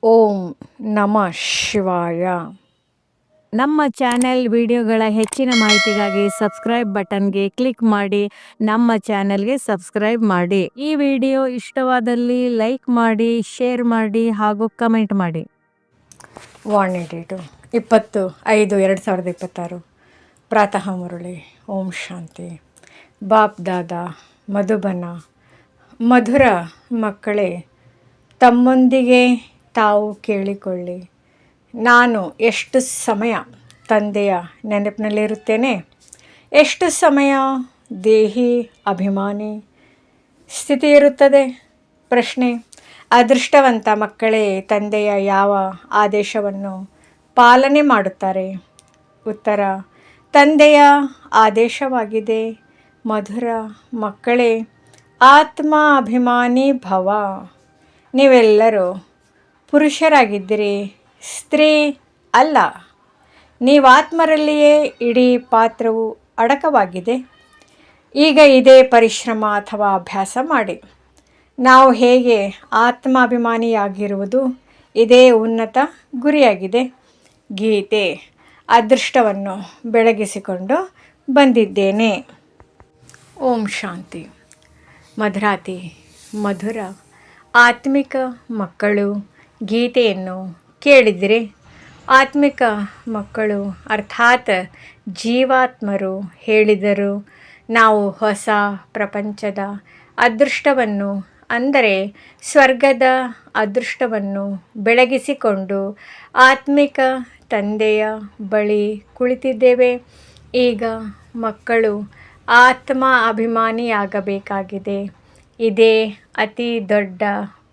ಓಂ ನಮಃ ಶಿವಾಯ. ನಮ್ಮ ಚಾನೆಲ್ ವಿಡಿಯೋಗಳ ಹೆಚ್ಚಿನ ಮಾಹಿತಿಗಾಗಿ ಸಬ್ಸ್ಕ್ರೈಬ್ ಬಟನ್ಗೆ ಕ್ಲಿಕ್ ಮಾಡಿ ನಮ್ಮ ಚಾನೆಲ್ಗೆ ಸಬ್ಸ್ಕ್ರೈಬ್ ಮಾಡಿ. ಈ ವಿಡಿಯೋ ಇಷ್ಟವಾದಲ್ಲಿ ಲೈಕ್ ಮಾಡಿ, ಶೇರ್ ಮಾಡಿ ಹಾಗೂ ಕಮೆಂಟ್ ಮಾಡಿ. 182 20/5/2026 ಪ್ರಾತಃ ಮುರಳಿ. ಓಂ ಶಾಂತಿ. ಬಾಪ್ ದಾದಾ ಮಧುಬನ. ಮಧುರ ಮಕ್ಕಳೇ, ತಮ್ಮೊಂದಿಗೆ ತಾವು ಕೇಳಿಕೊಳ್ಳಿ, ನಾನು ಎಷ್ಟು ಸಮಯ ತಂದೆಯ ನೆನಪಿನಲ್ಲಿರುತ್ತೇನೆ, ಎಷ್ಟು ಸಮಯ ದೇಹಿ ಅಭಿಮಾನಿ ಸ್ಥಿತಿ ಇರುತ್ತದೆ? ಪ್ರಶ್ನೆ: ಅದೃಷ್ಟವಂತ ಮಕ್ಕಳೇ ತಂದೆಯ ಯಾವ ಆದೇಶವನ್ನು ಪಾಲನೆ ಮಾಡುತ್ತಾರೆ? ಉತ್ತರ: ತಂದೆಯ ಆದೇಶವಾಗಿದೆ. ಮಧುರ ಮಕ್ಕಳೇ, ಆತ್ಮ ಅಭಿಮಾನಿ ಭವ. ನೀವೆಲ್ಲರೂ ಪುರುಷರಾಗಿದ್ದಿರಿ, ಸ್ತ್ರೀ ಅಲ್ಲ. ನೀವಾತ್ಮರಲ್ಲಿಯೇ ಇಡೀ ಪಾತ್ರವು ಅಡಕವಾಗಿದೆ. ಈಗ ಇದೇ ಪರಿಶ್ರಮ ಅಥವಾ ಅಭ್ಯಾಸ ಮಾಡಿ. ನಾವು ಹೇಗೆ ಆತ್ಮಾಭಿಮಾನಿಯಾಗಿರುವುದು ಇದೇ ಉನ್ನತ ಗುರಿಯಾಗಿದೆ. ಗೀತೆ: ಅದೃಷ್ಟವನ್ನು ಬೆಳಗಿಸಿಕೊಂಡು ಬಂದಿದ್ದೇನೆ. ಓಂ ಶಾಂತಿ. ಮಧುರಾತಿ ಮಧುರ ಆತ್ಮಿಕ ಮಕ್ಕಳು, ಗೀತೆಯನ್ನು ಕೇಳಿದಿರಿ. ಆತ್ಮಿಕ ಮಕ್ಕಳು ಅರ್ಥಾತ್ ಜೀವಾತ್ಮರು ಹೇಳಿದರು, ನಾವು ಹೊಸ ಪ್ರಪಂಚದ ಅದೃಷ್ಟವನ್ನು ಅಂದರೆ ಸ್ವರ್ಗದ ಅದೃಷ್ಟವನ್ನು ಬೆಳಗಿಸಿಕೊಂಡು ಆತ್ಮಿಕ ತಂದೆಯ ಬಳಿ ಕುಳಿತಿದ್ದೇವೆ. ಈಗ ಮಕ್ಕಳು ಆತ್ಮ ಅಭಿಮಾನಿಯಾಗಬೇಕಾಗಿದೆ. ಇದೇ ಅತಿ ದೊಡ್ಡ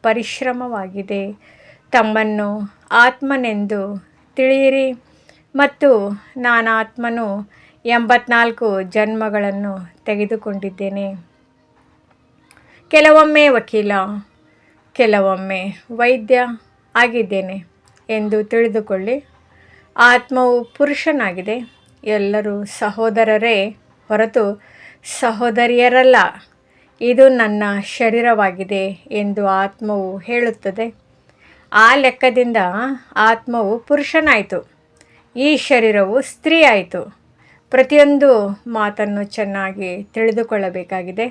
ಪರಿಶ್ರಮವಾಗಿದೆ. ತಮ್ಮನ್ನು ಆತ್ಮನೆಂದು ತಿಳಿಯಿರಿ ಮತ್ತು ನಾನಾತ್ಮನು 84 ಜನ್ಮಗಳನ್ನು ತೆಗೆದುಕೊಂಡಿದ್ದೇನೆ. ಕೆಲವೊಮ್ಮೆ ವಕೀಲ, ಕೆಲವೊಮ್ಮೆ ವೈದ್ಯ ಆಗಿದ್ದೇನೆ ಎಂದು ತಿಳಿದುಕೊಳ್ಳಿ. ಆತ್ಮವು ಪುರುಷನಾಗಿದೆ. ಎಲ್ಲರೂ ಸಹೋದರರೇ ಹೊರತು ಸಹೋದರಿಯರಲ್ಲ. ಇದು ನನ್ನ ಶರೀರವಾಗಿದೆ ಎಂದು ಆತ್ಮವು ಹೇಳುತ್ತದೆ. ಆ ಲೆಕ್ಕದಿಂದ ಆತ್ಮವು ಪುರುಷನಾಯಿತು, ಈ ಶರೀರವು ಸ್ತ್ರೀ ಆಯಿತು. ಪ್ರತಿಯೊಂದು ಮಾತನ್ನು ಚೆನ್ನಾಗಿ ತಿಳಿದುಕೊಳ್ಳಬೇಕಾಗಿದೆ.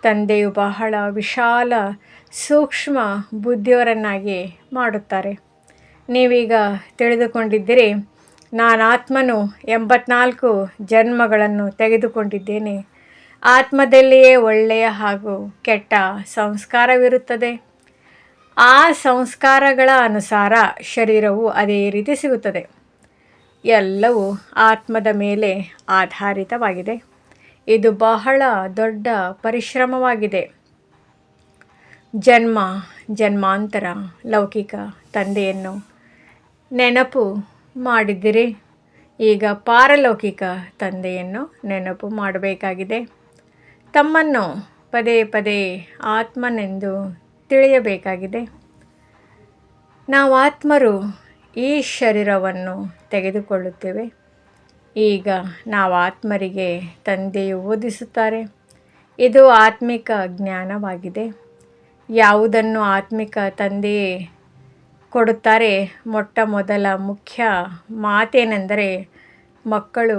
ತಂದೆಯು ಬಹಳ ವಿಶಾಲ ಸೂಕ್ಷ್ಮ ಬುದ್ಧಿಯವರನ್ನಾಗಿ ಮಾಡುತ್ತಾರೆ. ನೀವೀಗ ತಿಳಿದುಕೊಂಡಿದ್ದೀರಿ, ನಾನಾತ್ಮನು 84 ಜನ್ಮಗಳನ್ನು ತೆಗೆದುಕೊಂಡಿದ್ದೇನೆ. ಆತ್ಮದಲ್ಲಿಯೇ ಒಳ್ಳೆಯ ಹಾಗೂ ಕೆಟ್ಟ ಸಂಸ್ಕಾರವಿರುತ್ತದೆ. ಆ ಸಂಸ್ಕಾರಗಳ ಅನುಸಾರ ಶರೀರವು ಅದೇ ರೀತಿ ಸಿಗುತ್ತದೆ. ಎಲ್ಲವೂ ಆತ್ಮದ ಮೇಲೆ ಆಧಾರಿತವಾಗಿದೆ. ಇದು ಬಹಳ ದೊಡ್ಡ ಪರಿಶ್ರಮವಾಗಿದೆ. ಜನ್ಮ ಜನ್ಮಾಂತರ ಲೌಕಿಕ ತಂದೆಯನ್ನು ನೆನಪು ಮಾಡಿದ್ದೀರಿ. ಈಗ ಪಾರಲೌಕಿಕ ತಂದೆಯನ್ನು ನೆನಪು ಮಾಡಬೇಕಾಗಿದೆ. ತಮ್ಮನ್ನು ಪದೇ ಪದೇ ಆತ್ಮನೆಂದು ತಿಳಿಯಬೇಕಾಗಿದೆ. ನಾವು ಆತ್ಮರು ಈ ಶರೀರವನ್ನು ತೆಗೆದುಕೊಳ್ಳುತ್ತೇವೆ. ಈಗ ನಾವು ಆತ್ಮರಿಗೆ ತಂದೆಯು ಓದಿಸುತ್ತಾರೆ. ಇದು ಆತ್ಮಿಕ ಜ್ಞಾನವಾಗಿದೆ. ಯಾವುದನ್ನು ಆತ್ಮಿಕ ತಂದೆಯೇ ಕೊಡುತ್ತಾರೆ? ಮೊಟ್ಟ ಮೊದಲ ಮುಖ್ಯ ಮಾತೇನೆಂದರೆ ಮಕ್ಕಳು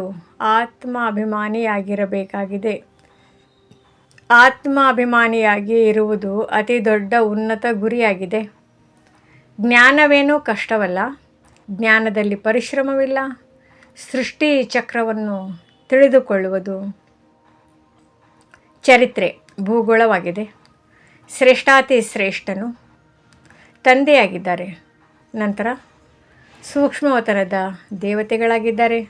ಆತ್ಮಾಭಿಮಾನಿಯಾಗಿರಬೇಕಾಗಿದೆ. ಆತ್ಮಾಭಿಮಾನಿಯಾಗಿ ಇರುವುದು ಅತಿ ದೊಡ್ಡ ಉನ್ನತ ಗುರಿಯಾಗಿದೆ. ಜ್ಞಾನವೇನೂ ಕಷ್ಟವಲ್ಲ. ಜ್ಞಾನದಲ್ಲಿ ಪರಿಶ್ರಮವಿಲ್ಲ. ಸೃಷ್ಟಿ ಚಕ್ರವನ್ನು ತಿಳಿದುಕೊಳ್ಳುವುದು ಚರಿತ್ರೆ ಭೂಗೋಳವಾಗಿದೆ. ಶ್ರೇಷ್ಠಾತಿ ಶ್ರೇಷ್ಠನು ತಂದೆಯಾಗಿದ್ದಾರೆ. ನಂತರ ಸೂಕ್ಷ್ಮವತನದ ದೇವತೆಗಳಾಗಿದ್ದಾರೆ.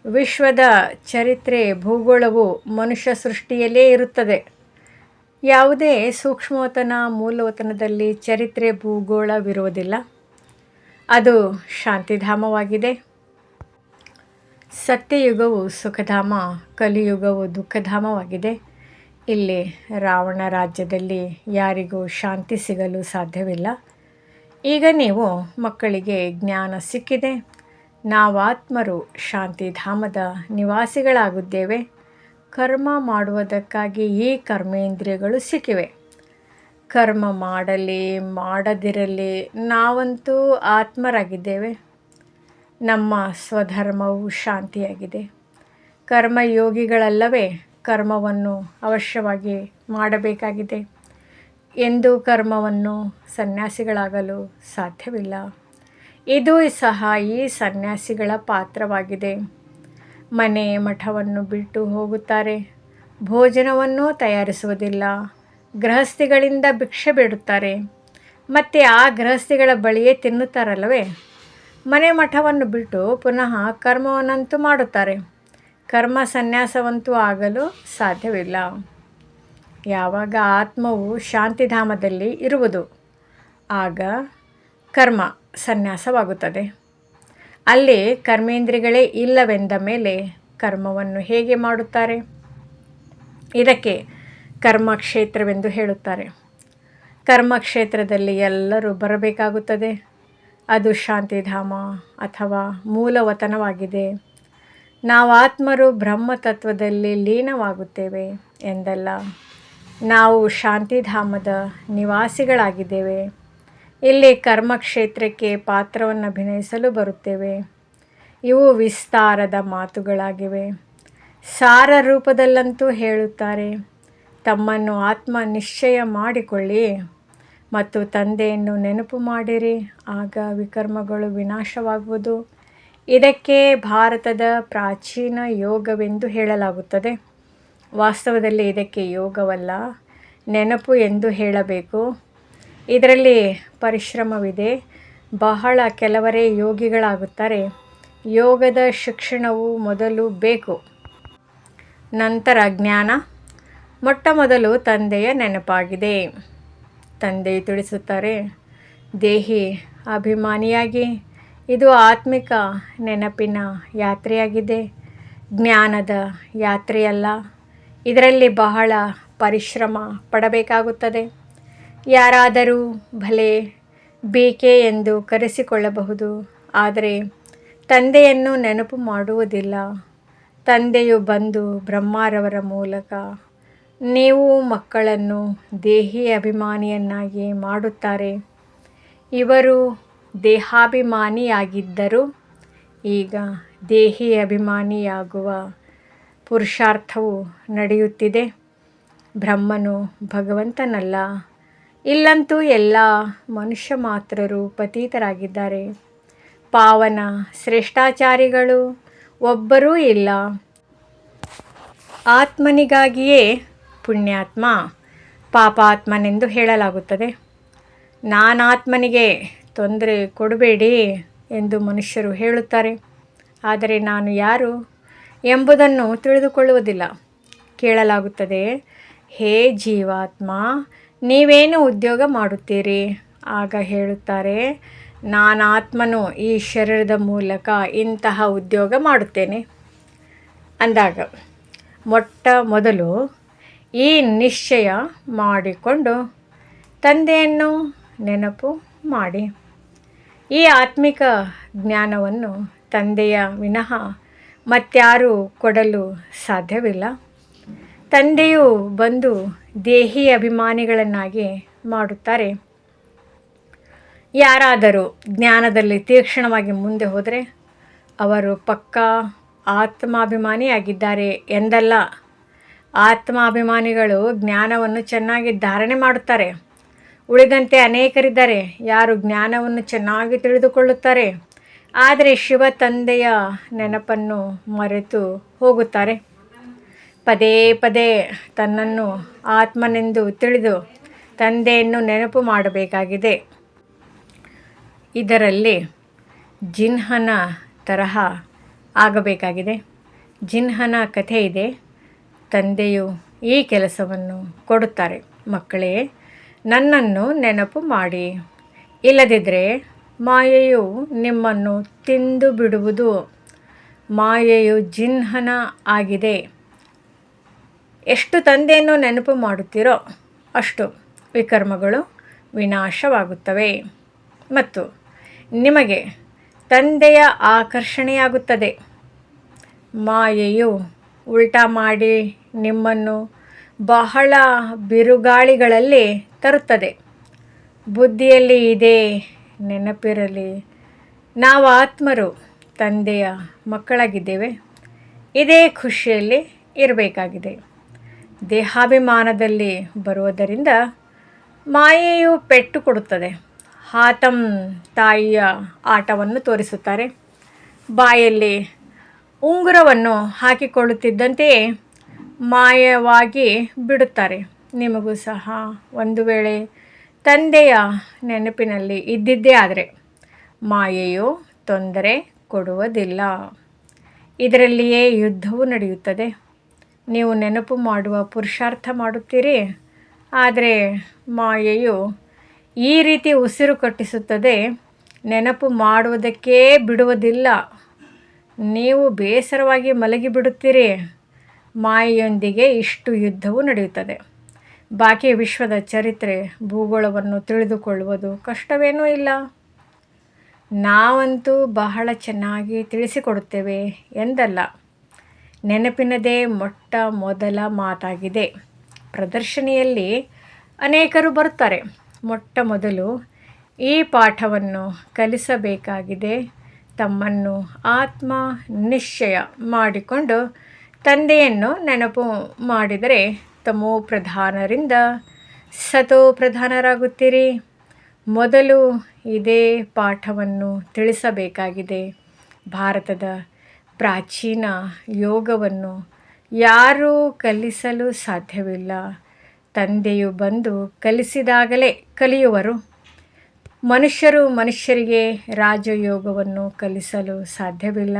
ವಿಶ್ವದ ಚರಿತ್ರೆ ಭೂಗೋಳವು ಮನುಷ್ಯ ಸೃಷ್ಟಿಯಲ್ಲೇ ಇರುತ್ತದೆ. ಯಾವುದೇ ಸೂಕ್ಷ್ಮವತನ ಮೂಲವತನದಲ್ಲಿ ಚರಿತ್ರೆ ಭೂಗೋಳವಿರುವುದಿಲ್ಲ. ಅದು ಶಾಂತಿಧಾಮವಾಗಿದೆ. ಸತ್ಯಯುಗವು ಸುಖಧಾಮ, ಕಲಿಯುಗವು ದುಃಖಧಾಮವಾಗಿದೆ. ಇಲ್ಲಿ ರಾವಣ ರಾಜ್ಯದಲ್ಲಿ ಯಾರಿಗೂ ಶಾಂತಿ ಸಿಗಲು ಸಾಧ್ಯವಿಲ್ಲ. ಈಗ ನೀವು ಮಕ್ಕಳಿಗೆ ಜ್ಞಾನ ಸಿಕ್ಕಿದೆ. ನಾವಾತ್ಮರು ಶಾಂತಿಧಾಮದ ನಿವಾಸಿಗಳಾಗಿದ್ದೇವೆ. ಕರ್ಮ ಮಾಡುವುದಕ್ಕಾಗಿ ಈ ಕರ್ಮೇಂದ್ರಿಯಗಳು ಸಿಕ್ಕಿವೆ. ಕರ್ಮ ಮಾಡಲಿ ಮಾಡದಿರಲಿ ನಾವಂತೂ ಆತ್ಮರಾಗಿದ್ದೇವೆ. ನಮ್ಮ ಸ್ವಧರ್ಮವು ಶಾಂತಿಯಾಗಿದೆ. ಕರ್ಮಯೋಗಿಗಳಲ್ಲವೇ ಕರ್ಮವನ್ನು ಅವಶ್ಯವಾಗಿ ಮಾಡಬೇಕಾಗಿದೆ. ಎಂದೂ ಕರ್ಮವನ್ನು ಸನ್ಯಾಸಿಗಳಾಗಲು ಸಾಧ್ಯವಿಲ್ಲ. ಇದು ಸಹ ಈ ಸನ್ಯಾಸಿಗಳ ಪಾತ್ರವಾಗಿದೆ. ಮನೆ ಮಠವನ್ನು ಬಿಟ್ಟು ಹೋಗುತ್ತಾರೆ. ಭೋಜನವನ್ನು ತಯಾರಿಸುವುದಿಲ್ಲ. ಗೃಹಸ್ಥಿಗಳಿಂದ ಭಿಕ್ಷೆ ಬೇಡುತ್ತಾರೆ. ಮತ್ತು ಆ ಗೃಹಸ್ಥಿಗಳ ಬಳಿಯೇ ತಿನ್ನುತ್ತಾರಲ್ಲವೇ. ಮನೆ ಮಠವನ್ನು ಬಿಟ್ಟು ಪುನಃ ಕರ್ಮವನ್ನಂತೂ ಮಾಡುತ್ತಾರೆ. ಕರ್ಮ ಸನ್ಯಾಸವಂತೂ ಆಗಲು ಸಾಧ್ಯವಿಲ್ಲ. ಯಾವಾಗ ಆತ್ಮವು ಶಾಂತಿಧಾಮದಲ್ಲಿ ಇರುವುದು ಆಗ ಕರ್ಮ ಸನ್ಯಾಸವಾಗುತ್ತದೆ. ಅಲ್ಲಿ ಕರ್ಮೇಂದ್ರಿಗಳೇ ಇಲ್ಲವೆಂದ ಮೇಲೆ ಕರ್ಮವನ್ನು ಹೇಗೆ ಮಾಡುತ್ತಾರೆ? ಇದಕ್ಕೆ ಕರ್ಮಕ್ಷೇತ್ರವೆಂದು ಹೇಳುತ್ತಾರೆ. ಕರ್ಮಕ್ಷೇತ್ರದಲ್ಲಿ ಎಲ್ಲರೂ ಬರಬೇಕಾಗುತ್ತದೆ. ಅದು ಶಾಂತಿಧಾಮ ಅಥವಾ ಮೂಲವತನವಾಗಿದೆ. ನಾವು ಆತ್ಮರು ಬ್ರಹ್ಮತತ್ವದಲ್ಲಿ ಲೀನವಾಗುತ್ತೇವೆ ಎಂದಲ್ಲ, ನಾವು ಶಾಂತಿಧಾಮದ ನಿವಾಸಿಗಳಾಗಿದ್ದೇವೆ. ಇಲ್ಲಿ ಕರ್ಮಕ್ಷೇತ್ರಕ್ಕೆ ಪಾತ್ರವನ್ನು ಅಭಿನಯಿಸಲು ಬರುತ್ತೇವೆ. ಇವು ವಿಸ್ತಾರದ ಮಾತುಗಳಾಗಿವೆ. ಸಾರ ರೂಪದಲ್ಲಂತೂ ಹೇಳುತ್ತಾರೆ, ತಮ್ಮನ್ನು ಆತ್ಮ ನಿಶ್ಚಯ ಮಾಡಿಕೊಳ್ಳಿ ಮತ್ತು ತಂದೆಯನ್ನು ನೆನಪು ಮಾಡಿರಿ, ಆಗ ವಿಕರ್ಮಗಳು ವಿನಾಶವಾಗುವುದು. ಇದಕ್ಕೆ ಭಾರತದ ಪ್ರಾಚೀನ ಯೋಗವೆಂದು ಹೇಳಲಾಗುತ್ತದೆ. ವಾಸ್ತವದಲ್ಲಿ ಇದಕ್ಕೆ ಯೋಗವಲ್ಲ, ನೆನಪು ಎಂದು ಹೇಳಬೇಕು. ಇದರಲ್ಲಿ ಪರಿಶ್ರಮವಿದೆ. ಬಹಳ ಕೆಲವರೇ ಯೋಗಿಗಳಾಗುತ್ತಾರೆ. ಯೋಗದ ಶಿಕ್ಷಣವು ಮೊದಲು ಬೇಕು, ನಂತರ ಜ್ಞಾನ. ಮೊಟ್ಟ ಮೊದಲು ತಂದೆಯ ನೆನಪಾಗಿದೆ. ತಂದೆಯು ತಿಳಿಸುತ್ತಾರೆ, ದೇಹಿ ಅಭಿಮಾನಿಯಾಗಿ ಇದು ಆತ್ಮಿಕ ನೆನಪಿನ ಯಾತ್ರೆಯಾಗಿದೆ, ಜ್ಞಾನದ ಯಾತ್ರೆಯಲ್ಲ. ಇದರಲ್ಲಿ ಬಹಳ ಪರಿಶ್ರಮ ಪಡಬೇಕಾಗುತ್ತದೆ. ಯಾರಾದರೂ ಭಲೆ ಬೇಕೆ ಎಂದು ಕರೆಸಿಕೊಳ್ಳಬಹುದು, ಆದರೆ ತಂದೆಯನ್ನು ನೆನಪು ಮಾಡುವುದಿಲ್ಲ. ತಂದೆಯು ಬಂದು ಬ್ರಹ್ಮರವರ ಮೂಲಕ ನೀವು ಮಕ್ಕಳನ್ನು ದೇಹಿ ಅಭಿಮಾನಿಯನ್ನಾಗಿ ಮಾಡುತ್ತಾರೆ. ಇವರು ದೇಹಾಭಿಮಾನಿಯಾಗಿದ್ದರು. ಈಗ ದೇಹಿ ಅಭಿಮಾನಿಯಾಗುವ ಪುರುಷಾರ್ಥವು ನಡೆಯುತ್ತಿದೆ. ಬ್ರಹ್ಮನು ಭಗವಂತನಲ್ಲ. ಇಲ್ಲಂತೂ ಎಲ್ಲ ಮನುಷ್ಯ ಮಾತ್ರರು ಪತೀತರಾಗಿದ್ದಾರೆ. ಪಾವನ ಶ್ರೇಷ್ಠಾಚಾರಿಗಳು ಒಬ್ಬರೂ ಇಲ್ಲ. ಆತ್ಮನಿಗಾಗಿಯೇ ಪುಣ್ಯಾತ್ಮ ಪಾಪಾತ್ಮನೆಂದು ಹೇಳಲಾಗುತ್ತದೆ. ನಾನಾತ್ಮನಿಗೆ ತೊಂದರೆ ಕೊಡಬೇಡಿ ಎಂದು ಮನುಷ್ಯರು ಹೇಳುತ್ತಾರೆ. ಆದರೆ ನಾನು ಯಾರು ಎಂಬುದನ್ನು ತಿಳಿದುಕೊಳ್ಳುವುದಿಲ್ಲ. ಕೇಳಲಾಗುತ್ತದೆ, ಹೇ ಜೀವಾತ್ಮ, ನೀವೇನು ಉದ್ಯೋಗ ಮಾಡುತ್ತೀರಿ? ಆಗ ಹೇಳುತ್ತಾರೆ, ನಾನಾತ್ಮನು ಈ ಶರೀರದ ಮೂಲಕ ಇಂತಹ ಉದ್ಯೋಗ ಮಾಡುತ್ತೇನೆ. ಅಂದಾಗ ಮೊಟ್ಟ ಮೊದಲು ಈ ನಿಶ್ಚಯ ಮಾಡಿಕೊಂಡು ತಂದೆಯನ್ನು ನೆನಪು ಮಾಡಿ. ಈ ಆತ್ಮಿಕ ಜ್ಞಾನವನ್ನು ತಂದೆಯ ವಿನಃ ಮತ್ಯಾರೂ ಕೊಡಲು ಸಾಧ್ಯವಿಲ್ಲ. ತಂದೆಯು ಬಂದು ದೇಹಿ ಅಭಿಮಾನಿಗಳನ್ನಾಗಿ ಮಾಡುತ್ತಾರೆ. ಯಾರಾದರೂ ಜ್ಞಾನದಲ್ಲಿ ತೀಕ್ಷ್ಣವಾಗಿ ಮುಂದೆ ಹೋದರೆ ಅವರು ಪಕ್ಕಾ ಆತ್ಮಾಭಿಮಾನಿಯಾಗಿದ್ದಾರೆ ಎಂದಲ್ಲ. ಆತ್ಮಾಭಿಮಾನಿಗಳು ಜ್ಞಾನವನ್ನು ಚೆನ್ನಾಗಿ ಧಾರಣೆ ಮಾಡುತ್ತಾರೆ. ಉಳಿದಂತೆ ಅನೇಕರಿದ್ದಾರೆ ಯಾರು ಜ್ಞಾನವನ್ನು ಚೆನ್ನಾಗಿ ತಿಳಿದುಕೊಳ್ಳುತ್ತಾರೆ, ಆದರೆ ಶಿವ ತಂದೆಯ ನೆನಪನ್ನು ಮರೆತು ಹೋಗುತ್ತಾರೆ. ಪದೇ ಪದೇ ತನ್ನನ್ನು ಆತ್ಮನೆಂದು ತಿಳಿದು ತಂದೆಯನ್ನು ನೆನಪು ಮಾಡಬೇಕಾಗಿದೆ. ಇದರಲ್ಲಿ ಜಿನ್ಹನ ತರಹ ಆಗಬೇಕಾಗಿದೆ. ಜಿನ್ಹನ ಕಥೆ ಇದೆ. ತಂದೆಯು ಈ ಕೆಲಸವನ್ನು ಕೊಡುತ್ತಾರೆ, ಮಕ್ಕಳೇ ನನ್ನನ್ನು ನೆನಪು ಮಾಡಿ, ಇಲ್ಲದಿದ್ದರೆ ಮಾಯೆಯು ನಿಮ್ಮನ್ನು ತಿಂದು ಬಿಡುವುದು. ಮಾಯೆಯು ಜಿನ್ಹನ ಆಗಿದೆ. ಎಷ್ಟು ತಂದೆಯನ್ನು ನೆನಪು ಮಾಡುತ್ತೀರೋ ಅಷ್ಟು ವಿಕರ್ಮಗಳು ವಿನಾಶವಾಗುತ್ತವೆ ಮತ್ತು ನಿಮಗೆ ತಂದೆಯ ಆಕರ್ಷಣೆಯಾಗುತ್ತದೆ. ಮಾಯೆಯು ಉಲ್ಟಾ ಮಾಡಿ ನಿಮ್ಮನ್ನು ಬಹಳ ಬಿರುಗಾಳಿಗಳಲ್ಲಿ ತರುತ್ತದೆ. ಬುದ್ಧಿಯಲ್ಲಿ ಇದೇ ನೆನಪಿರಲಿ, ನಾವು ಆತ್ಮರು ತಂದೆಯ ಮಕ್ಕಳಾಗಿದ್ದೇವೆ. ಇದೇ ಖುಷಿಯಲ್ಲಿ ಇರಬೇಕಾಗಿದೆ. ದೇಹಾಭಿಮಾನದಲ್ಲಿ ಬರುವುದರಿಂದ ಮಾಯೆಯು ಪೆಟ್ಟು ಕೊಡುತ್ತದೆ. ಹಾತಮ್ ತಾಯಿಯ ಆಟವನ್ನು ತೋರಿಸುತ್ತಾರೆ. ಬಾಯಲ್ಲಿ ಉಂಗುರವನ್ನು ಹಾಕಿಕೊಳ್ಳುತ್ತಿದ್ದಂತೆಯೇ ಮಾಯವಾಗಿ ಬಿಡುತ್ತಾರೆ. ನಿಮಗೂ ಸಹ ಒಂದು ವೇಳೆ ತಂದೆಯ ನೆನಪಿನಲ್ಲಿ ಇದ್ದಿದ್ದೇ ಆದರೆ ಮಾಯೆಯು ತೊಂದರೆ ಕೊಡುವುದಿಲ್ಲ. ಇದರಲ್ಲಿಯೇ ಯುದ್ಧವು ನಡೆಯುತ್ತದೆ. ನೀವು ನೆನಪು ಮಾಡುವ ಪುರುಷಾರ್ಥ ಮಾಡುತ್ತೀರಿ, ಆದರೆ ಮಾಯೆಯು ಈ ರೀತಿ ಉಸಿರು ಕಟ್ಟಿಸುತ್ತದೆ, ನೆನಪು ಮಾಡುವುದಕ್ಕೇ ಬಿಡುವುದಿಲ್ಲ. ನೀವು ಬೇಸರವಾಗಿ ಮಲಗಿಬಿಡುತ್ತೀರಿ. ಮಾಯೆಯೊಂದಿಗೆ ಇಷ್ಟು ಯುದ್ಧವು ನಡೆಯುತ್ತದೆ. ಬಾಕಿ ವಿಶ್ವದ ಚರಿತ್ರೆ ಭೂಗೋಳವನ್ನು ತಿಳಿದುಕೊಳ್ಳುವುದು ಕಷ್ಟವೇನೂ ಇಲ್ಲ. ನಾವಂತೂ ಬಹಳ ಚೆನ್ನಾಗಿ ತಿಳಿಸಿಕೊಡುತ್ತೇವೆ ಎಂದಲ್ಲ. ನೆನಪಿನದೇ ಮೊಟ್ಟ ಮೊದಲ ಮಾತಾಗಿದೆ. ಪ್ರದರ್ಶನಿಯಲ್ಲಿ ಅನೇಕರು ಬರುತ್ತಾರೆ. ಮೊಟ್ಟ ಮೊದಲು ಈ ಪಾಠವನ್ನು ಕಲಿಸಬೇಕಾಗಿದೆ. ತಮ್ಮನ್ನು ಆತ್ಮ ನಿಶ್ಚಯ ಮಾಡಿಕೊಂಡು ತಂದೆಯನ್ನು ನೆನಪು ಮಾಡಿದರೆ ತಮೋ ಪ್ರಧಾನರಿಂದ ಸತೋ ಪ್ರಧಾನರಾಗುತ್ತೀರಿ. ಮೊದಲು ಇದೇ ಪಾಠವನ್ನು ತಿಳಿಸಬೇಕಾಗಿದೆ. ಭಾರತದ ಪ್ರಾಚೀನ ಯೋಗವನ್ನು ಯಾರೂ ಕಲಿಸಲು ಸಾಧ್ಯವಿಲ್ಲ. ತಂದೆಯು ಬಂದು ಕಲಿಸಿದಾಗಲೇ ಕಲಿಯುವರು. ಮನುಷ್ಯರು ಮನುಷ್ಯರಿಗೆ ರಾಜಯೋಗವನ್ನು ಕಲಿಸಲು ಸಾಧ್ಯವಿಲ್ಲ.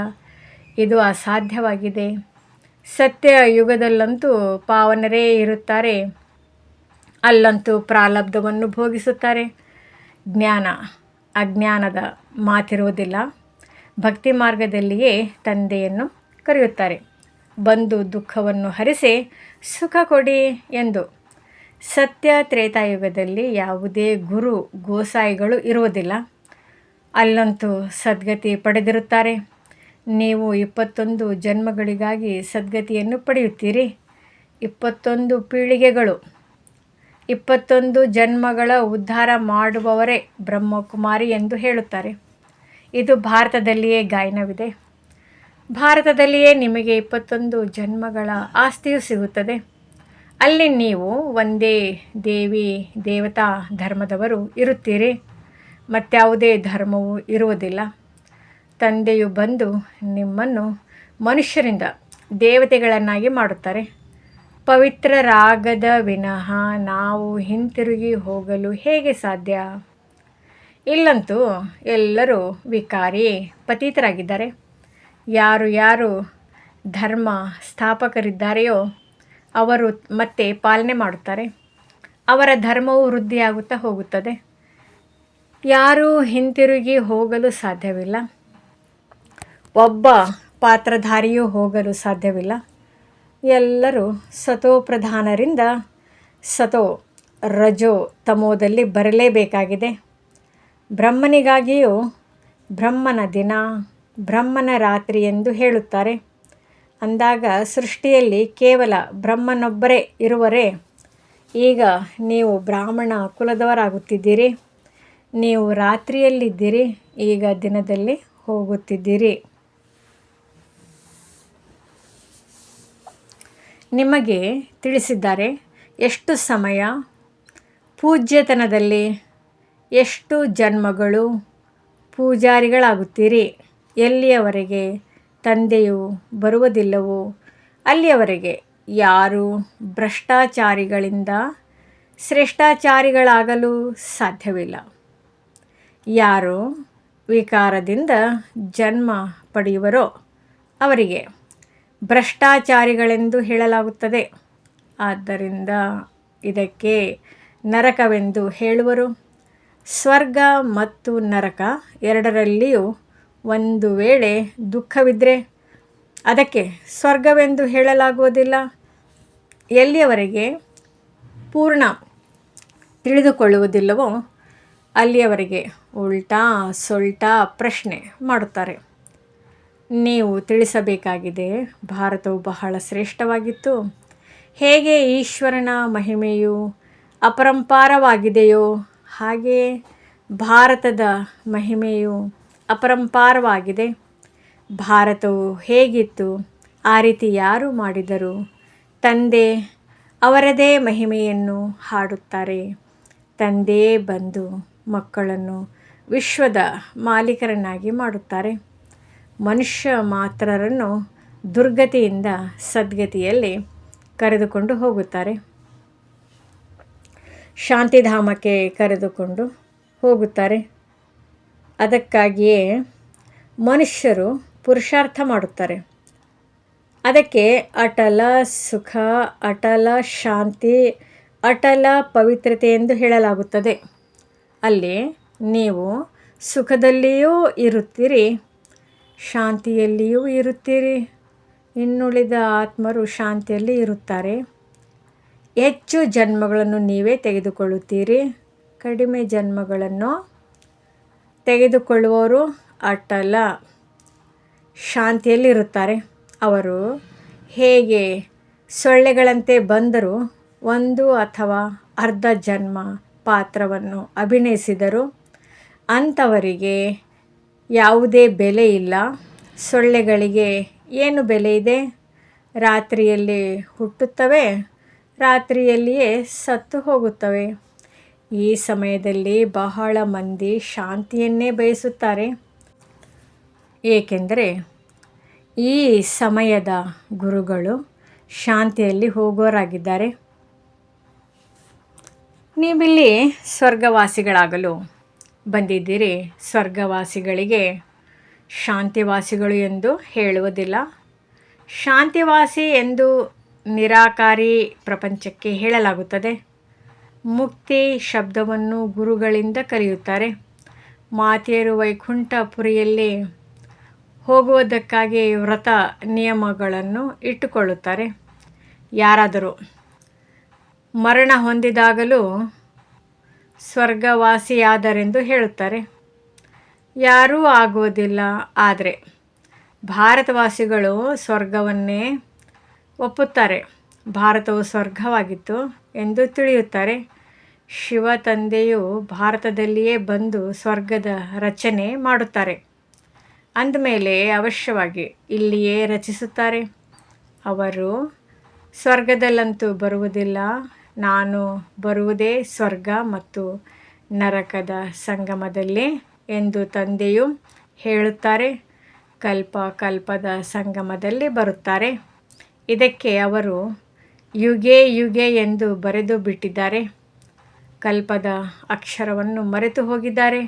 ಇದು ಅಸಾಧ್ಯವಾಗಿದೆ. ಸತ್ಯ ಯುಗದಲ್ಲಂತೂ ಪಾವನರೇ ಇರುತ್ತಾರೆ. ಅಲ್ಲಂತೂ ಪ್ರಾರಬ್ಧವನ್ನು ಭೋಗಿಸುತ್ತಾರೆ. ಜ್ಞಾನ ಅಜ್ಞಾನದ ಮಾತಿರುವುದಿಲ್ಲ. ಭಕ್ತಿ ಮಾರ್ಗದಲ್ಲಿಯೇ ತಂದೆಯನ್ನು ಕರೆಯುತ್ತಾರೆ. ಬಂದು ದುಃಖವನ್ನು ಹರಿಸಿ ಸುಖ ಕೊಡಿ ಎಂದು. ಸತ್ಯ ತ್ರೇತಾಯುಗದಲ್ಲಿ ಯಾವುದೇ ಗುರು ಗೋಸಾಯಿಗಳು ಇರುವುದಿಲ್ಲ. ಅಲ್ಲಂತೂ ಸದ್ಗತಿ ಪಡೆದಿರುತ್ತಾರೆ. ನೀವು 21 ಜನ್ಮಗಳಿಗಾಗಿ ಸದ್ಗತಿಯನ್ನು ಪಡೆಯುತ್ತೀರಿ. 21 ಪೀಳಿಗೆಗಳು, 21 ಜನ್ಮಗಳ ಉದ್ಧಾರ ಮಾಡುವವರೇ ಬ್ರಹ್ಮಕುಮಾರಿ ಎಂದು ಹೇಳುತ್ತಾರೆ. ಇದು ಭಾರತದಲ್ಲಿಯೇ ಗಾಯನವಿದೆ. ಭಾರತದಲ್ಲಿಯೇ ನಿಮಗೆ 21 ಜನ್ಮಗಳ ಆಸ್ತಿಯು ಸಿಗುತ್ತದೆ. ಅಲ್ಲಿ ನೀವು ಒಂದೇ ದೇವಿ ದೇವತಾ ಧರ್ಮದವರು ಇರುತ್ತೀರಿ. ಮತ್ಯಾವುದೇ ಧರ್ಮವೂ ಇರುವುದಿಲ್ಲ. ತಂದೆಯು ಬಂದು ನಿಮ್ಮನ್ನು ಮನುಷ್ಯರಿಂದ ದೇವತೆಗಳನ್ನಾಗಿ ಮಾಡುತ್ತಾರೆ. ಪವಿತ್ರರಾಗದ ವಿನಃ ನಾವು ಹಿಂತಿರುಗಿ ಹೋಗಲು ಹೇಗೆ ಸಾಧ್ಯ? ಇಲ್ಲಂತೂ ಎಲ್ಲರೂ ವಿಕಾರಿ ಪತೀತರಾಗಿದ್ದಾರೆ. ಯಾರು ಯಾರು ಧರ್ಮ ಸ್ಥಾಪಕರಿದ್ದಾರೆಯೋ ಅವರು ಮತ್ತೆ ಪಾಲನೆ ಮಾಡುತ್ತಾರೆ. ಅವರ ಧರ್ಮವು ವೃದ್ಧಿಯಾಗುತ್ತಾ ಹೋಗುತ್ತದೆ. ಯಾರೂ ಹಿಂತಿರುಗಿ ಹೋಗಲು ಸಾಧ್ಯವಿಲ್ಲ. ಒಬ್ಬ ಪಾತ್ರಧಾರಿಯೂ ಹೋಗಲು ಸಾಧ್ಯವಿಲ್ಲ. ಎಲ್ಲರೂ ಸತೋ ಪ್ರಧಾನರಿಂದ ಸತೋ ರಜೋ ತಮೋದಲ್ಲಿ ಬರಲೇಬೇಕಾಗಿದೆ. ಬ್ರಹ್ಮನಿಗಾಗಿಯೂ ಬ್ರಹ್ಮನ ದಿನ, ಬ್ರಹ್ಮನ ರಾತ್ರಿ ಎಂದು ಹೇಳುತ್ತಾರೆ. ಅಂದಾಗ ಸೃಷ್ಟಿಯಲ್ಲಿ ಕೇವಲ ಬ್ರಹ್ಮನೊಬ್ಬರೇ ಇರುವರೇ? ಈಗ ನೀವು ಬ್ರಾಹ್ಮಣ ಕುಲದವರಾಗುತ್ತಿದ್ದೀರಿ. ನೀವು ರಾತ್ರಿಯಲ್ಲಿದ್ದೀರಿ, ಈಗ ದಿನದಲ್ಲಿ ಹೋಗುತ್ತಿದ್ದೀರಿ. ನಿಮಗೆ ತಿಳಿಸಿದ್ದಾರೆ ಎಷ್ಟು ಸಮಯ, ಪೂಜ್ಯತನದಲ್ಲಿ ಎಷ್ಟು ಜನ್ಮಗಳು ಪೂಜಾರಿಗಳಾಗುತ್ತೀರಿ. ಎಲ್ಲಿಯವರೆಗೆ ತಂದೆಯು ಬರುವುದಿಲ್ಲವೋ ಅಲ್ಲಿಯವರೆಗೆ ಯಾರೂ ಭ್ರಷ್ಟಾಚಾರಿಗಳಿಂದ ಶ್ರೇಷ್ಠಾಚಾರಿಗಳಾಗಲು ಸಾಧ್ಯವಿಲ್ಲ. ಯಾರು ವಿಕಾರದಿಂದ ಜನ್ಮ ಪಡೆಯುವರೋ ಅವರಿಗೆ ಭ್ರಷ್ಟಾಚಾರಿಗಳೆಂದು ಹೇಳಲಾಗುತ್ತದೆ. ಆದ್ದರಿಂದ ಇದಕ್ಕೆ ನರಕವೆಂದು ಹೇಳುವರು. ಸ್ವರ್ಗ ಮತ್ತು ನರಕ ಎರಡರಲ್ಲಿಯೂ ಒಂದು ವೇಳೆ ದುಃಖವಿದ್ದರೆ ಅದಕ್ಕೆ ಸ್ವರ್ಗವೆಂದು ಹೇಳಲಾಗುವುದಿಲ್ಲ. ಎಲ್ಲಿಯವರೆಗೆ ಪೂರ್ಣ ತಿಳಿದುಕೊಳ್ಳುವುದಿಲ್ಲವೋ ಅಲ್ಲಿಯವರೆಗೆ ಉಲ್ಟಾ ಸೊಲ್ಟಾ ಪ್ರಶ್ನೆ ಮಾಡುತ್ತಾರೆ. ನೀವು ತಿಳಿಸಬೇಕಾಗಿದೆ, ಭಾರತವು ಬಹಳ ಶ್ರೇಷ್ಠವಾಗಿತ್ತು. ಹೇಗೆ ಈಶ್ವರನ ಮಹಿಮೆಯು ಅಪರಂಪಾರವಾಗಿದೆಯೋ ಹಾಗೆ ಭಾರತದ ಮಹಿಮೆಯು ಅಪರಂಪಾರವಾಗಿದೆ. ಭಾರತವು ಹೇಗಿತ್ತು ಆ ರೀತಿ ಯಾರು ಮಾಡಿದರು? ತಂದೆ ಅವರದೇ ಮಹಿಮೆಯನ್ನು ಹಾಡುತ್ತಾರೆ. ತಂದೆಯೇ ಬಂದು ಮಕ್ಕಳನ್ನು ವಿಶ್ವದ ಮಾಲೀಕರನ್ನಾಗಿ ಮಾಡುತ್ತಾರೆ. ಮನುಷ್ಯ ಮಾತ್ರರನ್ನು ದುರ್ಗತಿಯಿಂದ ಸದ್ಗತಿಯಲ್ಲಿ ಕರೆದುಕೊಂಡು ಹೋಗುತ್ತಾರೆ. ಶಾಂತಿಧಾಮಕ್ಕೆ ಕರೆದುಕೊಂಡು ಹೋಗುತ್ತಾರೆ. ಅದಕ್ಕಾಗಿಯೇ ಮನುಷ್ಯರು ಪುರುಷಾರ್ಥ ಮಾಡುತ್ತಾರೆ. ಅದಕ್ಕೆ ಅಟಲ ಸುಖ, ಅಟಲ ಶಾಂತಿ, ಅಟಲ ಪವಿತ್ರತೆ ಎಂದು ಹೇಳಲಾಗುತ್ತದೆ. ಅಲ್ಲಿ ನೀವು ಸುಖದಲ್ಲಿಯೂ ಇರುತ್ತೀರಿ, ಶಾಂತಿಯಲ್ಲಿಯೂ ಇರುತ್ತೀರಿ. ಇನ್ನುಳಿದ ಆತ್ಮರು ಶಾಂತಿಯಲ್ಲಿ ಇರುತ್ತಾರೆ. ಹೆಚ್ಚು ಜನ್ಮಗಳನ್ನು ನೀವೇ ತೆಗೆದುಕೊಳ್ಳುತ್ತೀರಿ. ಕಡಿಮೆ ಜನ್ಮಗಳನ್ನು ತೆಗೆದುಕೊಳ್ಳುವವರು ಅಟಲ ಶಾಂತಿಯಲ್ಲಿರುತ್ತಾರೆ. ಅವರು ಹೇಗೆ ಸೊಳ್ಳೆಗಳಂತೆ ಬಂದರೂ ಒಂದು ಅಥವಾ ಅರ್ಧ ಜನ್ಮ ಪಾತ್ರವನ್ನು ಅಭಿನಯಿಸಿದರು. ಅಂಥವರಿಗೆ ಯಾವುದೇ ಬೆಲೆ ಇಲ್ಲ. ಸೊಳ್ಳೆಗಳಿಗೆ ಏನು ಬೆಲೆ ಇದೆ? ರಾತ್ರಿಯಲ್ಲಿ ಹುಟ್ಟುತ್ತವೆ, ರಾತ್ರಿಯಲ್ಲಿಯೇ ಸತ್ತು ಹೋಗುತ್ತವೆ. ಈ ಸಮಯದಲ್ಲಿ ಬಹಳ ಮಂದಿ ಶಾಂತಿಯನ್ನೇ ಬಯಸುತ್ತಾರೆ. ಏಕೆಂದರೆ ಈ ಸಮಯದ ಗುರುಗಳು ಶಾಂತಿಯಲ್ಲಿ ಹೋಗೋರಾಗಿದ್ದಾರೆ. ನೀವಿಲ್ಲಿ ಸ್ವರ್ಗವಾಸಿಗಳಾಗಲು ಬಂದಿದ್ದೀರಿ. ಸ್ವರ್ಗವಾಸಿಗಳಿಗೆ ಶಾಂತಿವಾಸಿಗಳು ಎಂದು ಹೇಳುವುದಿಲ್ಲ. ಶಾಂತಿವಾಸಿ ಎಂದು ನಿರಾಕಾರಿ ಪ್ರಪಂಚಕ್ಕೆ ಹೇಳಲಾಗುತ್ತದೆ. ಮುಕ್ತಿ ಶಬ್ದವನ್ನು ಗುರುಗಳಿಂದ ಕಲಿಯುತ್ತಾರೆ. ಮಾತೆಯರು ವೈಕುಂಠಪುರಿಯಲ್ಲಿ ಹೋಗುವುದಕ್ಕಾಗಿ ವ್ರತ ನಿಯಮಗಳನ್ನು ಇಟ್ಟುಕೊಳ್ಳುತ್ತಾರೆ. ಯಾರಾದರೂ ಮರಣ ಹೊಂದಿದಾಗಲೂ ಸ್ವರ್ಗವಾಸಿಯಾದರೆಂದು ಹೇಳುತ್ತಾರೆ. ಯಾರೂ ಆಗುವುದಿಲ್ಲ. ಆದರೆ ಭಾರತವಾಸಿಗಳು ಸ್ವರ್ಗವನ್ನೇ ಒಪ್ಪುತ್ತಾರೆ. ಭಾರತವು ಸ್ವರ್ಗವಾಗಿತ್ತು ಎಂದು ತಿಳಿಯುತ್ತಾರೆ. ಶಿವ ತಂದೆಯು ಭಾರತದಲ್ಲಿಯೇ ಬಂದು ಸ್ವರ್ಗದ ರಚನೆ ಮಾಡುತ್ತಾರೆ. ಅಂದಮೇಲೆ ಅವಶ್ಯವಾಗಿ ಇಲ್ಲಿಯೇ ರಚಿಸುತ್ತಾರೆ. ಅವರು ಸ್ವರ್ಗದಲ್ಲಂತೂ ಬರುವುದಿಲ್ಲ. ನಾನು ಬರುವುದೇ ಸ್ವರ್ಗ ಮತ್ತು ನರಕದ ಸಂಗಮದಲ್ಲಿ ಎಂದು ತಂದೆಯು ಹೇಳುತ್ತಾರೆ. ಕಲ್ಪ ಕಲ್ಪದ ಸಂಗಮದಲ್ಲಿ ಬರುತ್ತಾರೆ. ಇದಕ್ಕೆ ಅವರು ಯುಗೆ ಯುಗೆ ಎಂದು ಬರೆದು ಬಿಟ್ಟಿದ್ದಾರೆ. ಕಲ್ಪದ ಅಕ್ಷರವನ್ನು ಮರೆತು ಹೋಗಿದ್ದಾರೆ.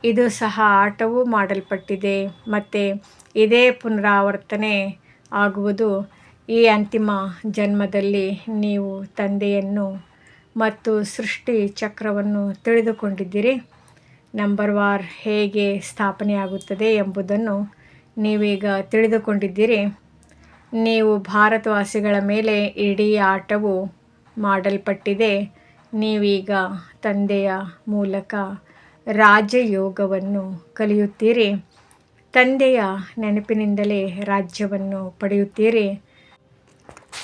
ಇದು ಸಹ ಆಟವೂ ಮಾಡಲ್ಪಟ್ಟಿದೆ ಮತ್ತು ಇದೇ ಪುನರಾವರ್ತನೆ ಆಗುವುದು. ಈ ಅಂತಿಮ ಜನ್ಮದಲ್ಲಿ ನೀವು ತಂದೆಯನ್ನು ಮತ್ತು ಸೃಷ್ಟಿ ಚಕ್ರವನ್ನು ತಿಳಿದುಕೊಂಡಿದ್ದೀರಿ. ನಂಬರ್ ವಾರ್ ಹೇಗೆ ಸ್ಥಾಪನೆಯಾಗುತ್ತದೆ ಎಂಬುದನ್ನು ನೀವೀಗ ತಿಳಿದುಕೊಂಡಿದ್ದೀರಿ. ನೀವು ಭಾರತವಾಸಿಗಳ ಮೇಲೆ ಇಡೀ ಆಟವು ಮಾಡಲ್ಪಟ್ಟಿದೆ. ನೀವೀಗ ತಂದೆಯ ಮೂಲಕ ರಾಜಯೋಗವನ್ನು ಕಲಿಯುತ್ತೀರಿ. ತಂದೆಯ ನೆನಪಿನಿಂದಲೇ ರಾಜ್ಯವನ್ನು ಪಡೆಯುತ್ತೀರಿ.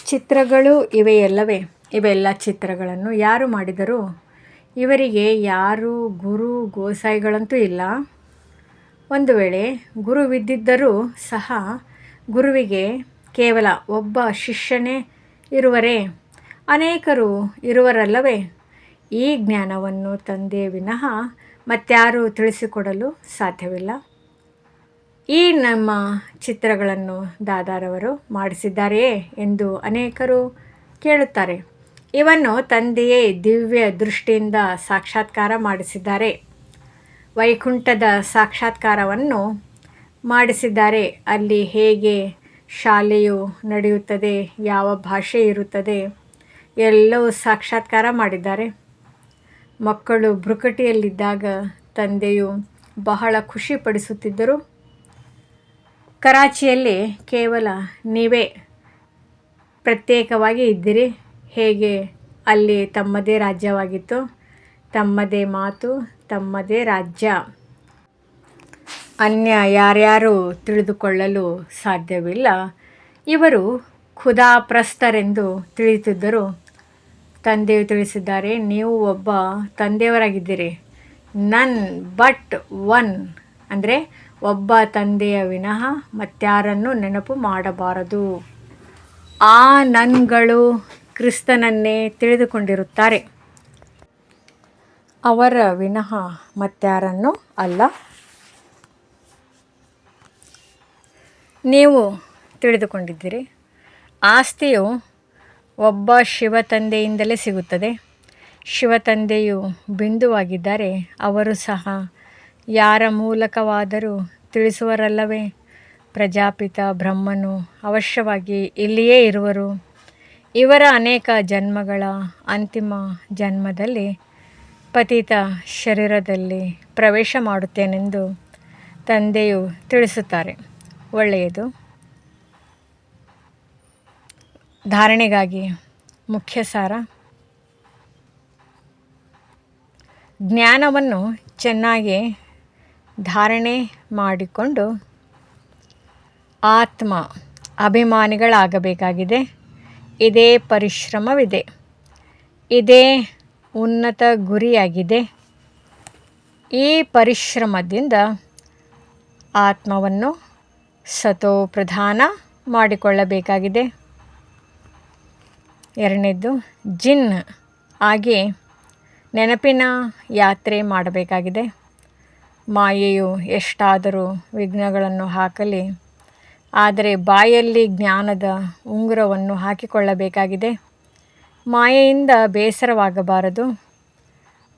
ಚಿತ್ರಗಳು ಇವೆಯಲ್ಲವೇ? ಇವೆಲ್ಲ ಚಿತ್ರಗಳನ್ನು ಯಾರು ಮಾಡಿದರು? ಇವರಿಗೆ ಯಾರು ಗುರು ಗೋಸಾಯಿಗಳಂತೂ ಇಲ್ಲ. ಒಂದು ವೇಳೆ ಗುರುವಿದ್ದಿದ್ದರೂ ಸಹ ಗುರುವಿಗೆ ಕೇವಲ ಒಬ್ಬ ಶಿಷ್ಯನೇ ಇರುವರೇ? ಅನೇಕರು ಇರುವರಲ್ಲವೇ? ಈ ಜ್ಞಾನವನ್ನು ತಂದೆ ವಿನಃ ಮತ್ಯಾರೂ ತಿಳಿಸಿಕೊಡಲು ಸಾಧ್ಯವಿಲ್ಲ. ಈ ನಮ್ಮ ಚಿತ್ರಗಳನ್ನು ದಾದಾರವರು ಮಾಡಿಸಿದ್ದಾರೆಯೇ ಎಂದು ಅನೇಕರು ಕೇಳುತ್ತಾರೆ. ಇವನ್ನು ತಂದೆಯೇ ದಿವ್ಯ ದೃಷ್ಟಿಯಿಂದ ಸಾಕ್ಷಾತ್ಕಾರ ಮಾಡಿಸಿದ್ದಾರೆ. ವೈಕುಂಠದ ಸಾಕ್ಷಾತ್ಕಾರವನ್ನು ಮಾಡಿಸಿದ್ದಾರೆ. ಅಲ್ಲಿ ಹೇಗೆ ಶಾಲೆಯು ನಡೆಯುತ್ತದೆ, ಯಾವ ಭಾಷೆ ಇರುತ್ತದೆ, ಎಲ್ಲವೂ ಸಾಕ್ಷಾತ್ಕಾರ ಮಾಡಿದ್ದಾರೆ. ಮಕ್ಕಳು ಭ್ರುಕಟಿಯಲ್ಲಿದ್ದಾಗ ತಂದೆಯು ಬಹಳ ಖುಷಿಪಡಿಸುತ್ತಿದ್ದರು. ಕರಾಚಿಯಲ್ಲಿ ಕೇವಲ ನೀವೇ ಪ್ರತ್ಯೇಕವಾಗಿ ಇದ್ದಿರಿ. ಹೇಗೆ ಅಲ್ಲಿ ತಮ್ಮದೇ ರಾಜ್ಯವಾಗಿತ್ತು, ತಮ್ಮದೇ ಮಾತು, ತಮ್ಮದೇ ರಾಜ್ಯ. ಅನ್ಯ ಯಾರ್ಯಾರೂ ತಿಳಿದುಕೊಳ್ಳಲು ಸಾಧ್ಯವಿಲ್ಲ. ಇವರು ಖುದಾಪ್ರಸ್ತರೆಂದು ತಿಳಿಯುತ್ತಿದ್ದರು. ತಂದೆಯು ತಿಳಿಸಿದ್ದಾರೆ, ನೀವು ಒಬ್ಬ ತಂದೆಯವರಾಗಿದ್ದೀರಿ. ನನ್ ಬಟ್ ಒನ್ ಅಂದರೆ ಒಬ್ಬ ತಂದೆಯ ವಿನಃ ಮತ್ಯಾರನ್ನು ನೆನಪು ಮಾಡಬಾರದು. ಆ ನನ್ಗಳು ಕ್ರಿಸ್ತನನ್ನೇ ತಿಳಿದುಕೊಂಡಿರುತ್ತಾರೆ, ಅವರ ವಿನಃ ಮತ್ಯಾರನ್ನೂ ಅಲ್ಲ. ನೀವು ತಿಳಿದುಕೊಂಡಿದ್ದೀರಿ, ಆಸ್ತಿಯು ಒಬ್ಬ ಶಿವತಂದೆಯಿಂದಲೇ ಸಿಗುತ್ತದೆ. ಶಿವತಂದೆಯು ಬಿಂದುವಾಗಿದ್ದಾರೆ, ಅವರು ಸಹ ಯಾರ ಮೂಲಕವಾದರೂ ತಿಳಿಸುವರಲ್ಲವೇ? ಪ್ರಜಾಪಿತ ಬ್ರಹ್ಮನು ಅವಶ್ಯವಾಗಿ ಇಲ್ಲಿಯೇ ಇರುವರು. ಇವರ ಅನೇಕ ಜನ್ಮಗಳ ಅಂತಿಮ ಜನ್ಮದಲ್ಲಿ ಪತಿತ ಶರೀರದಲ್ಲಿ ಪ್ರವೇಶ ಮಾಡುತ್ತೇನೆಂದು ತಂದೆಯು ತಿಳಿಸುತ್ತಾರೆ. ಒಳ್ಳೆಯದು. ಧಾರಣೆಗಾಗಿ ಮುಖ್ಯ ಸಾರ: ಜ್ಞಾನವನ್ನು ಚೆನ್ನಾಗಿ ಧಾರಣೆ ಮಾಡಿಕೊಂಡು ಆತ್ಮ ಅಭಿಮಾನಿಗಳಾಗಬೇಕಾಗಿದೆ. ಇದೇ ಪರಿಶ್ರಮವಿದೆ, ಇದೇ ಉನ್ನತ ಗುರಿಯಾಗಿದೆ. ಈ ಪರಿಶ್ರಮದಿಂದ ಆತ್ಮವನ್ನು ಸತೋಪ್ರಧಾನ ಮಾಡಿಕೊಳ್ಳಬೇಕಾಗಿದೆ. ಎರಡನೇದ್ದು, ಜಿನ್ ಆಗಿ ನೆನಪಿನ ಯಾತ್ರೆ ಮಾಡಬೇಕಾಗಿದೆ. ಮಾಯೆಯು ಎಷ್ಟಾದರೂ ವಿಘ್ನಗಳನ್ನು ಹಾಕಲಿ, ಆದರೆ ಬಾಯಲ್ಲಿ ಜ್ಞಾನದ ಉಂಗುರವನ್ನು ಹಾಕಿಕೊಳ್ಳಬೇಕಾಗಿದೆ. ಮಾಯೆಯಿಂದ ಬೇಸರವಾಗಬಾರದು.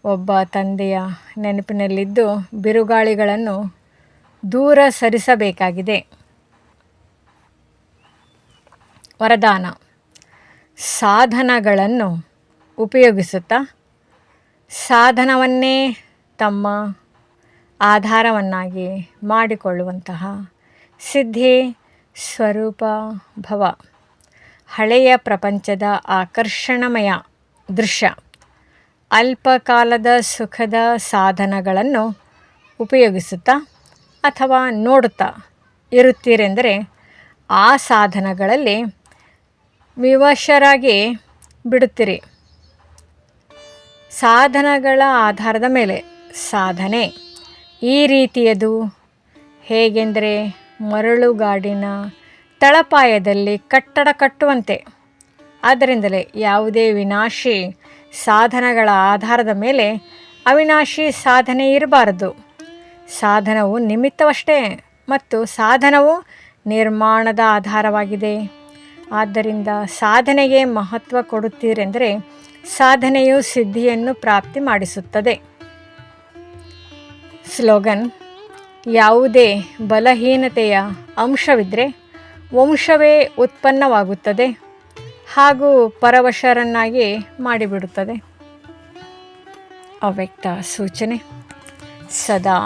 ಒಬ್ಬ ತಂದೆಯ ನೆನಪಿನಲ್ಲಿದ್ದು ಬಿರುಗಾಳಿಗಳನ್ನು ದೂರ ಸರಿಸಬೇಕಾಗಿದೆ. ವರದಾನ: ಸಾಧನಗಳನ್ನು ಉಪಯೋಗಿಸುತ್ತಾ ಸಾಧನವನ್ನೇ ತಮ್ಮ ಆಧಾರವನ್ನಾಗಿ ಮಾಡಿಕೊಳ್ಳುವಂತಹ ಸಿದ್ಧಿ ಸ್ವರೂಪ ಭವ. ಹಳೆಯ ಪ್ರಪಂಚದ ಆಕರ್ಷಣಮಯ ದೃಶ್ಯ, ಅಲ್ಪಕಾಲದ ಸುಖದ ಸಾಧನಗಳನ್ನು ಉಪಯೋಗಿಸುತ್ತಾ ಅಥವಾ ನೋಡುತ್ತಾ ಇರುತ್ತೀರೆಂದರೆ ಆ ಸಾಧನಗಳಲ್ಲಿ ವಿವಶರಾಗಿ ಬಿಡುತ್ತೀರಿ. ಸಾಧನಗಳ ಆಧಾರದ ಮೇಲೆ ಸಾಧನೆ ಈ ರೀತಿಯದು. ಹೇಗೆಂದರೆ ಮರಳುಗಾಡಿನ ತಳಪಾಯದಲ್ಲಿ ಕಟ್ಟಡ ಕಟ್ಟುವಂತೆ. ಆದ್ದರಿಂದಲೇ ಯಾವುದೇ ವಿನಾಶಿ ಸಾಧನಗಳ ಆಧಾರದ ಮೇಲೆ ಅವಿನಾಶಿ ಸಾಧನೆ ಇರಬಾರದು. ಸಾಧನವು ನಿಮಿತ್ತವಷ್ಟೇ ಮತ್ತು ಸಾಧನವು ನಿರ್ಮಾಣದ ಆಧಾರವಾಗಿದೆ. ಆದ್ದರಿಂದ ಸಾಧನೆಗೆ ಮಹತ್ವ ಕೊಡುತ್ತೀರೆಂದರೆ ಸಾಧನೆಯು ಸಿದ್ಧಿಯನ್ನು ಪ್ರಾಪ್ತಿ ಮಾಡಿಸುತ್ತದೆ. ಸ್ಲೋಗನ್: ಯಾವುದೇ ಬಲಹೀನತೆಯ ಅಂಶವಿದ್ದರೆ ವಂಶವೇ ಉತ್ಪನ್ನವಾಗುತ್ತದೆ ಹಾಗೂ ಪರವಶರನ್ನಾಗಿ ಮಾಡಿಬಿಡುತ್ತದೆ. ಅವ್ಯಕ್ತ ಸೂಚನೆ: ಸದಾ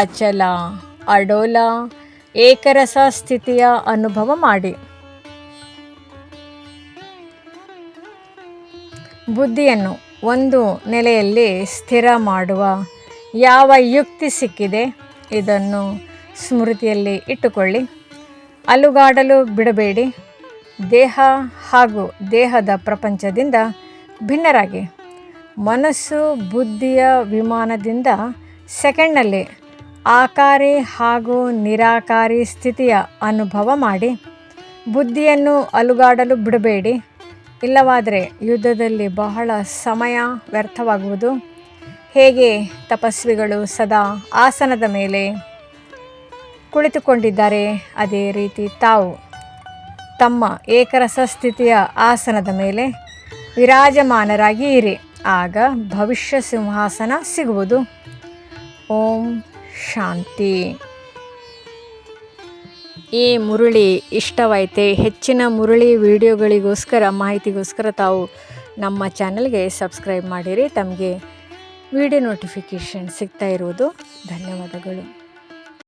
ಅಚಲ ಅಡೋಲ ಏಕರಸ ಸ್ಥಿತಿಯ ಅನುಭವ ಮಾಡಿ. ಬುದ್ಧಿಯನ್ನು ಒಂದು ನೆಲೆಯಲ್ಲಿ ಸ್ಥಿರ ಮಾಡುವ ಯಾವ ಯುಕ್ತಿ ಸಿಕ್ಕಿದೆ ಇದನ್ನು ಸ್ಮೃತಿಯಲ್ಲಿ ಇಟ್ಟುಕೊಳ್ಳಿ. ಅಲುಗಾಡಲು ಬಿಡಬೇಡಿ. ದೇಹ ಹಾಗೂ ದೇಹದ ಪ್ರಪಂಚದಿಂದ ಭಿನ್ನರಾಗಿ ಮನಸ್ಸು ಬುದ್ಧಿಯ ವಿಮಾನದಿಂದ ಸೆಕೆಂಡ್ನಲ್ಲಿ ಆಕಾರಿ ಹಾಗೂ ನಿರಾಕಾರಿ ಸ್ಥಿತಿಯ ಅನುಭವ ಮಾಡಿ. ಬುದ್ಧಿಯನ್ನು ಅಲುಗಾಡಲು ಬಿಡಬೇಡಿ, ಇಲ್ಲವಾದರೆ ಯುದ್ಧದಲ್ಲಿ ಬಹಳ ಸಮಯ ವ್ಯರ್ಥವಾಗುವುದು. ಹೇಗೆ ತಪಸ್ವಿಗಳು ಸದಾ ಆಸನದ ಮೇಲೆ ಕುಳಿತುಕೊಂಡಿದ್ದಾರೆ, ಅದೇ ರೀತಿ ತಾವು ತಮ್ಮ ಏಕರಸ ಸ್ಥಿತಿಯ ಆಸನದ ಮೇಲೆ ವಿರಾಜಮಾನರಾಗಿ ಇರಿ. ಆಗ ಭವಿಷ್ಯ ಸಿಂಹಾಸನ ಸಿಗುವುದು. ಓಂ ಶಾಂತಿ. ಈ ಮುರಳಿ ಇಷ್ಟವಾಯಿತೆ. ಹೆಚ್ಚಿನ ಮುರಳಿ ವಿಡಿಯೋಗಳಿಗೋಸ್ಕರ ಮಾಹಿತಿಗೋಸ್ಕರ ತಾವು ನಮ್ಮ ಚಾನಲ್ಗೆ ಸಬ್ಸ್ಕ್ರೈಬ್ ಮಾಡಿರಿ. ತಮಗೆ ವಿಡಿಯೋ ನೋಟಿಫಿಕೇಷನ್ ಸಿಗ್ತಾ ಇರುವುದು. ಧನ್ಯವಾದಗಳು.